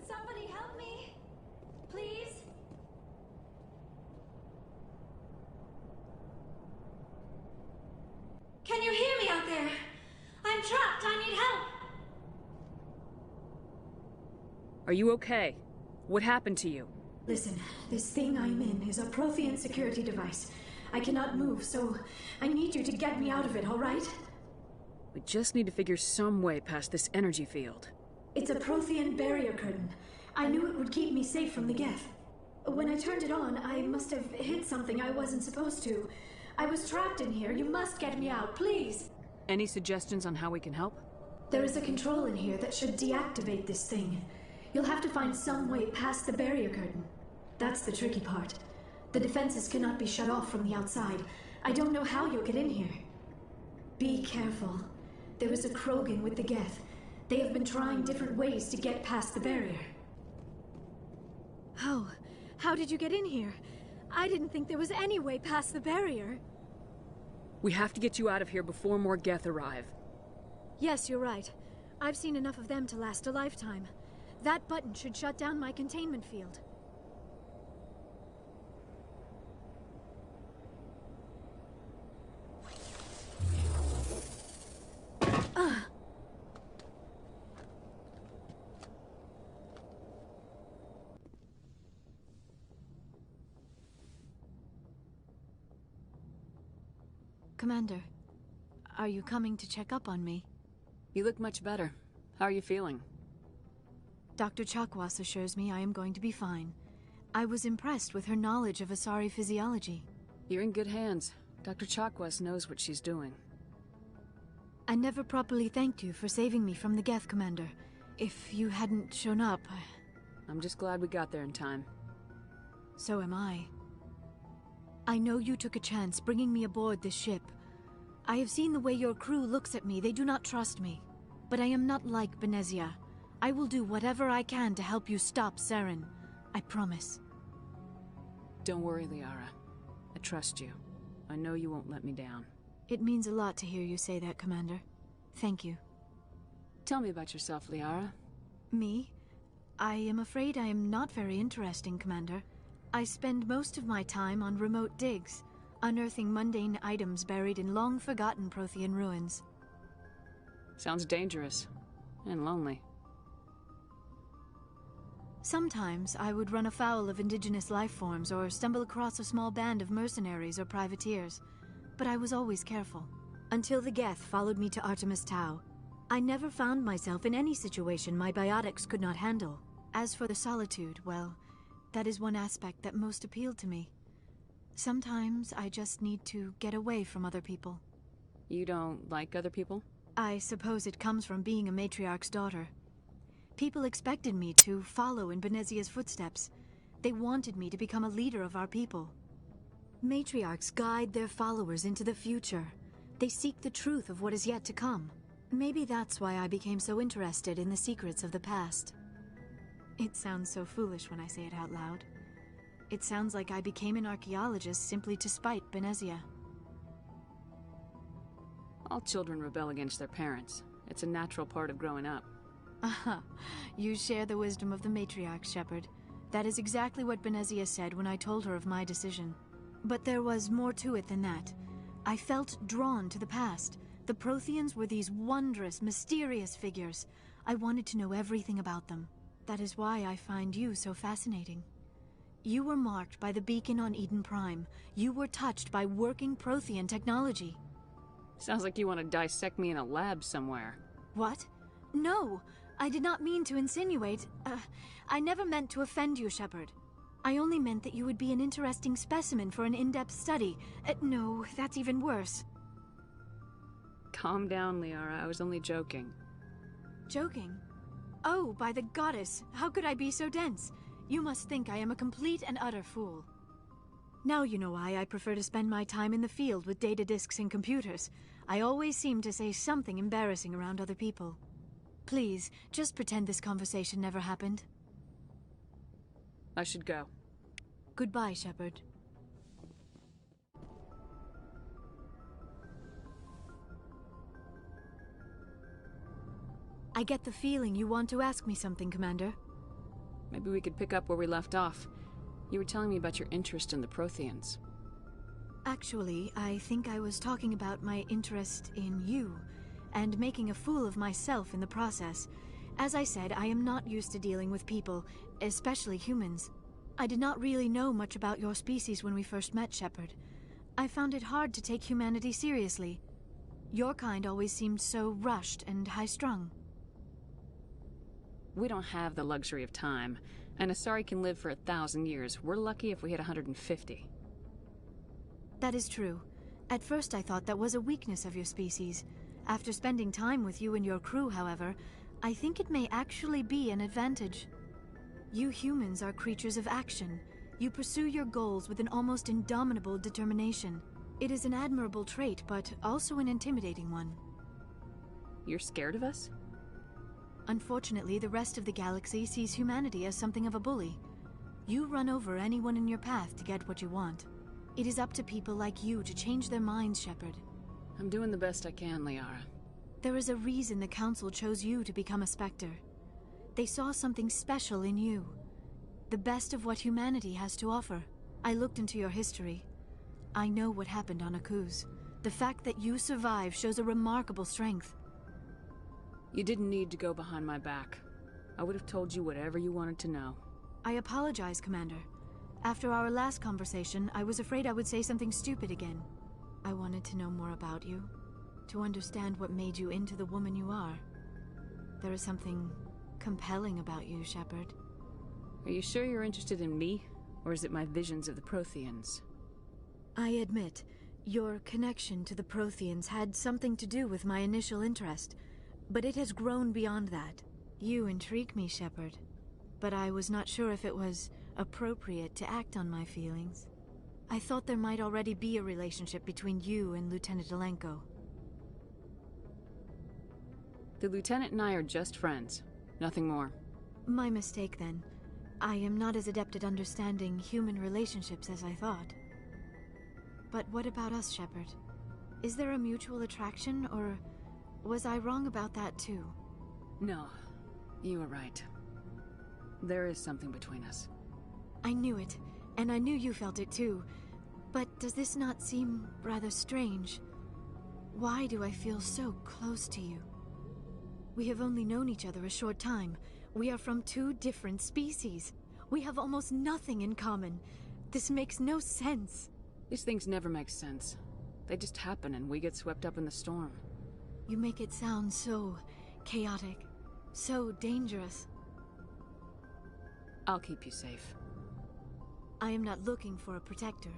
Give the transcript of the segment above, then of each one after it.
Somebody help me! Please? Can you hear me out there? I'm trapped. I need help. Are you okay? What happened to you? Listen, this thing I'm in is a Prothean security device. I cannot move, so I need you to get me out of it, all right? We just need to figure some way past this energy field. It's a Prothean barrier curtain. I knew it would keep me safe from the Geth. When I turned it on, I must have hit something I wasn't supposed to. I was trapped in here. You must get me out, please. Any suggestions on how we can help? There is a control in here that should deactivate this thing. You'll have to find some way past the barrier curtain. That's the tricky part. The defenses cannot be shut off from the outside. I don't know how you'll get in here. Be careful. There is a Krogan with the Geth. They have been trying different ways to get past the barrier. How did you get in here? I didn't think there was any way past the barrier. We have to get you out of here before more Geth arrive. Yes, you're right. I've seen enough of them to last a lifetime. That button should shut down my containment field. Commander, are you coming to check up on me? You look much better. How are you feeling? Dr. Chakwas assures me I am going to be fine. I was impressed with her knowledge of Asari physiology. You're in good hands. Dr. Chakwas knows what she's doing. I never properly thanked you for saving me from the Geth, Commander. If you hadn't shown up, I'm just glad we got there in time. So am I. I know you took a chance bringing me aboard this ship. I have seen the way your crew looks at me. They do not trust me. But I am not like Benezia. I will do whatever I can to help you stop Saren. I promise. Don't worry, LIARA. I trust you. I know you won't let me down. It means a lot to hear you say that, Commander. Thank you. Tell me about yourself, LIARA. Me? I am afraid I am not very interesting, Commander. I spend most of my time on remote digs, unearthing mundane items buried in long-forgotten Prothean ruins. Sounds dangerous. And lonely. Sometimes I would run afoul of indigenous life forms or stumble across a small band of mercenaries or privateers. But I was always careful. Until the Geth followed me to Artemis Tau. I never found myself in any situation my biotics could not handle. As for the solitude, well, that is one aspect that most appealed to me. Sometimes I just need to get away from other people. You don't like other people? I suppose it comes from being a matriarch's daughter. People expected me to follow in Benezia's footsteps. They wanted me to become a leader of our people. Matriarchs guide their followers into the future. They seek the truth of what is yet to come. Maybe that's why I became so interested in the secrets of the past. It sounds so foolish when I say it out loud. It sounds like I became an archaeologist simply to spite Benezia. All children rebel against their parents. It's a natural part of growing up. Aha, you share the wisdom of the matriarch, Shepard. That is exactly what Benezia said when I told her of my decision. But there was more to it than that. I felt drawn to the past. The Protheans were these wondrous, mysterious figures. I wanted to know everything about them. That is why I find you so fascinating. You were marked by the beacon on Eden Prime. You were touched by working Prothean technology. Sounds like you want to dissect me in a lab somewhere. What? No, I did not mean to insinuate. I never meant to offend you, Shepard. I only meant that you would be an interesting specimen for an in-depth study. No, that's even worse. Calm down, LIARA. I was only joking. Joking? Oh, by the goddess, how could I be so dense? You must think I am a complete and utter fool. Now you know why I prefer to spend my time in the field with data disks and computers. I always seem to say something embarrassing around other people. Please, just pretend this conversation never happened. I should go. Goodbye, Shepard. I get the feeling you want to ask me something, Commander. Maybe we could pick up where we left off. You were telling me about your interest in the Protheans. Actually, I think I was talking about my interest in you, and making a fool of myself in the process. As I said, I am not used to dealing with people, especially humans. I did not really know much about your species when we first met, Shepard. I found it hard to take humanity seriously. Your kind always seemed so rushed and high-strung. We don't have the luxury of time, and Asari can live for 1,000 years. We're lucky if we hit 150. That is true. At first I thought that was a weakness of your species. After spending time with you and your crew, however, I think it may actually be an advantage. You humans are creatures of action. You pursue your goals with an almost indomitable determination. It is an admirable trait, but also an intimidating one. You're scared of us? Unfortunately, the rest of the galaxy sees humanity as something of a bully. You run over anyone in your path to get what you want. It is up to people like you to change their minds, Shepard. I'm doing the best I can, LIARA. There is a reason the Council chose you to become a Spectre. They saw something special in you. The best of what humanity has to offer. I looked into your history. I know what happened on Akuz. The fact that you survived shows a remarkable strength. You didn't need to go behind my back. I would have told you whatever you wanted to know. I apologize, Commander. After our last conversation, I was afraid I would say something stupid again. I wanted to know more about you, to understand what made you into the woman you are. There is something compelling about you, Shepard. Are you sure you're interested in me, or is it my visions of the Protheans? I admit, your connection to the Protheans had something to do with my initial interest, but it has grown beyond that. You intrigue me, Shepard, but I was not sure if it was appropriate to act on my feelings. I thought there might already be a relationship between you and Lieutenant Alenko. The Lieutenant and I are just friends. Nothing more. My mistake, then. I am not as adept at understanding human relationships as I thought. But what about us, Shepard? Is there a mutual attraction, or was I wrong about that too? No, you were right. There is something between us. I knew it, and I knew you felt it too. But does this not seem rather strange? Why do I feel so close to you? We have only known each other a short time. We are from two different species. We have almost nothing in common. This makes no sense. These things never make sense. They just happen and we get swept up in the storm. You make it sound so chaotic, so dangerous. I'll keep you safe. I am not looking for a protector.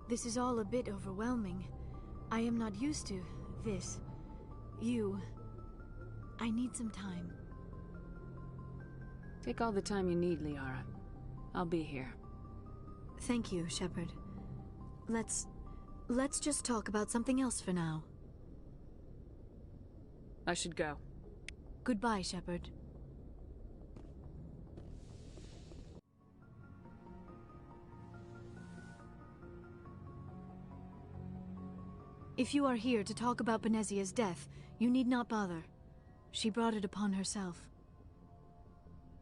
This is all a bit overwhelming. I am not used to this. You. I need some time. Take all the time you need, LIARA. I'll be here. Thank you, Shepard. Let's just talk about something else for now. I should go. Goodbye, Shepard. If you are here to talk about Benezia's death, you need not bother. She brought it upon herself.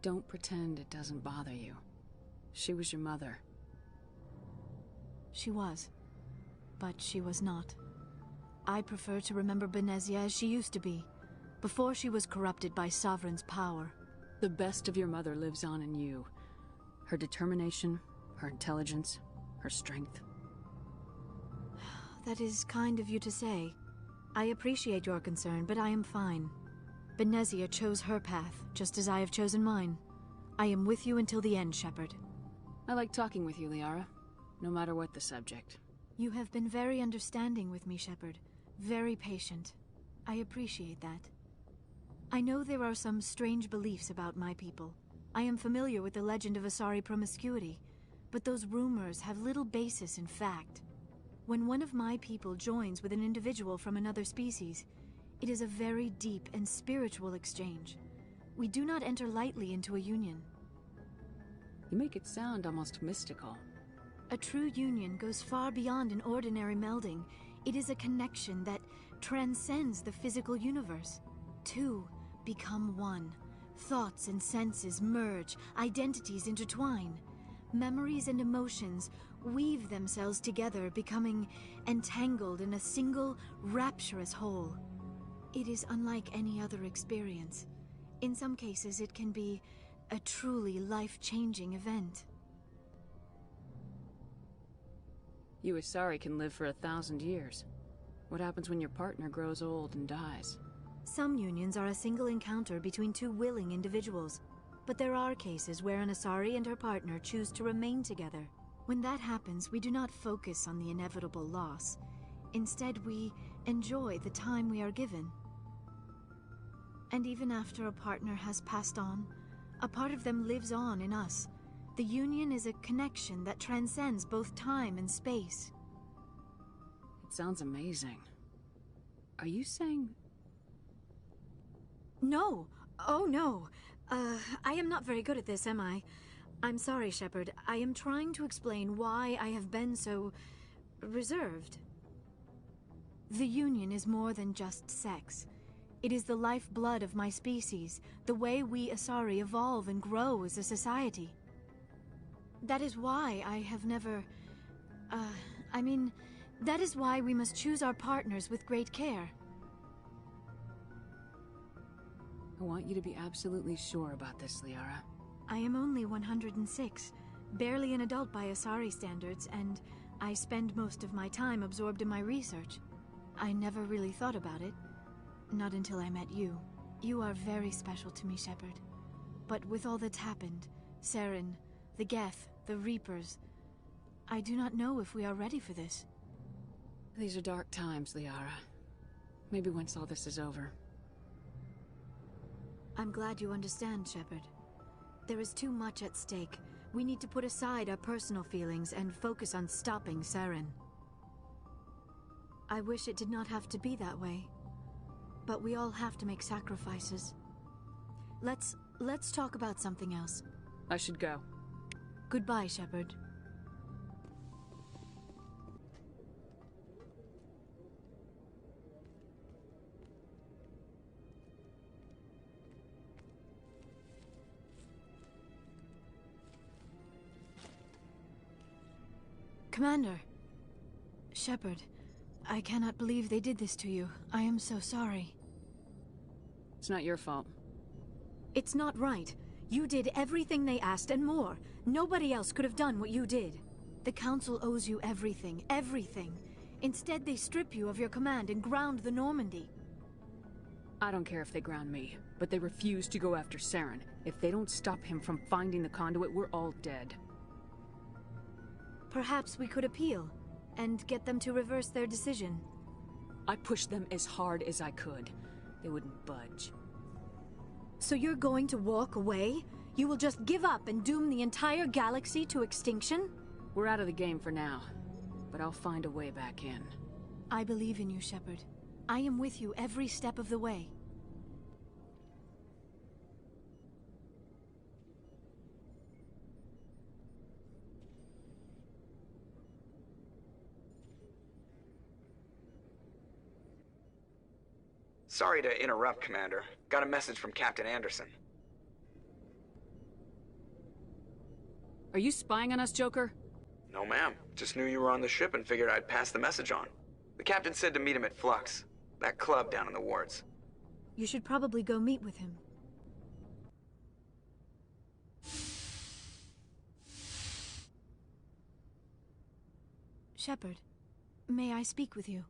Don't pretend it doesn't bother you. She was your mother. She was. But she was not. I prefer to remember Benezia as she used to be, before she was corrupted by Sovereign's power. The best of your mother lives on in you. Her determination, her intelligence, her strength. That is kind of you to say. I appreciate your concern, but I am fine. Benezia chose her path, just as I have chosen mine. I am with you until the end, Shepard. I like talking with you, LIARA, no matter what the subject. You have been very understanding with me, Shepard. Very patient. I appreciate that. I know there are some strange beliefs about my people. I am familiar with the legend of Asari promiscuity, but those rumors have little basis in fact. When one of my people joins with an individual from another species, it is a very deep and spiritual exchange. We do not enter lightly into a union. You make it sound almost mystical. A true union goes far beyond an ordinary melding. It is a connection that transcends the physical universe. Two become one, Thoughts and senses merge, identities intertwine. Memories and emotions weave themselves together, becoming entangled in a single, rapturous whole. It is unlike any other experience. In some cases, it can be a truly life-changing event. You Asari can live for 1,000 years. What happens when your partner grows old and dies? Some unions are a single encounter between two willing individuals, but there are cases where an Asari and her partner choose to remain together. When that happens, we do not focus on the inevitable loss. Instead, we enjoy the time we are given. And even after a partner has passed on, a part of them lives on in us. The union is a connection that transcends both time and space. It sounds amazing. Are you saying... No! Oh, no! I am not very good at this, am I? I'm sorry, Shepard. I am trying to explain why I have been so... reserved. The union is more than just sex. It is the lifeblood of my species, the way we Asari evolve and grow as a society. That is why I have never... that is why we must choose our partners with great care. I want you to be absolutely sure about this, LIARA. I am only 106, barely an adult by Asari standards, and I spend most of my time absorbed in my research. I never really thought about it. Not until I met you. You are very special to me, Shepard. But with all that's happened, Saren, the Geth, the Reapers, I do not know if we are ready for this. These are dark times, LIARA. Maybe once all this is over. I'm glad you understand, Shepard. There is too much at stake. We need to put aside our personal feelings and focus on stopping Saren. I wish it did not have to be that way. But we all have to make sacrifices. Let's talk about something else. I should go. Goodbye, Shepard. Commander. Shepard, I cannot believe they did this to you. I am so sorry. It's not your fault. It's not right. You did everything they asked and more. Nobody else could have done what you did. The Council owes you everything, everything. Instead, they strip you of your command and ground the Normandy. I don't care if they ground me, but they refuse to go after Saren. If they don't stop him from finding the conduit, we're all dead. Perhaps we could appeal, and get them to reverse their decision. I pushed them as hard as I could. They wouldn't budge. So you're going to walk away? You will just give up and doom the entire galaxy to extinction? We're out of the game for now, but I'll find a way back in. I believe in you, Shepard. I am with you every step of the way. Sorry to interrupt, Commander. Got a message from Captain Anderson. Are you spying on us, Joker? No, ma'am. Just knew you were on the ship and figured I'd pass the message on. The captain said to meet him at Flux, that club down in the wards. You should probably go meet with him. Shepard, may I speak with you?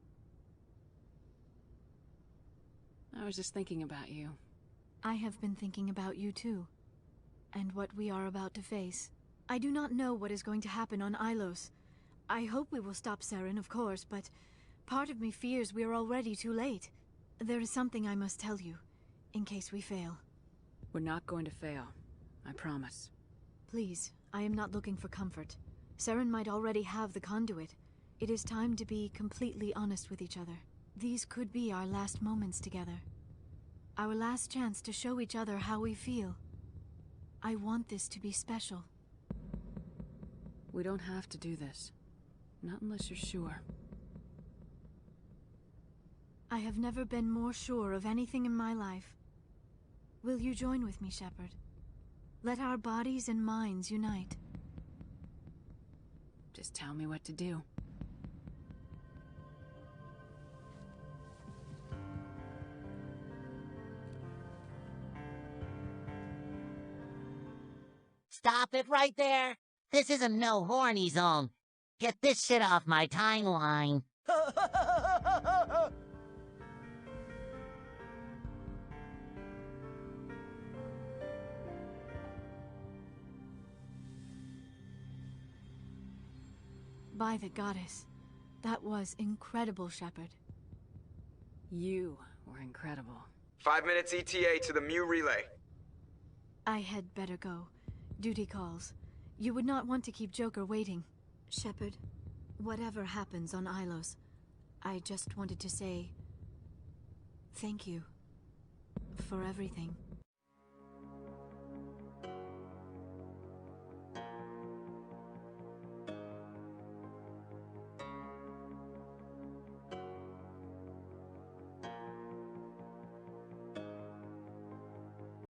I was just thinking about you. I have been thinking about you too, and what we are about to face. I do not know what is going to happen on Ilos. I hope we will stop Saren, of course, but part of me fears we are already too late. There is something I must tell you, in case we fail. We're not going to fail. I promise. Please, I am not looking for comfort. Saren might already have the conduit. It is time to be completely honest with each other. These could be our last moments together. Our last chance to show each other how we feel. I want this to be special. We don't have to do this. Not unless you're sure. I have never been more sure of anything in my life. Will you join with me, Shepard? Let our bodies and minds unite. Just tell me what to do. Stop it right there! This is a no horny zone. Get this shit off my timeline. By the goddess. That was incredible, Shepard. You were incredible. 5 minutes ETA to the Mu relay. I had better go. Duty calls. You would not want to keep Joker waiting. Shepard, whatever happens on Ilos, I just wanted to say... thank you. For everything.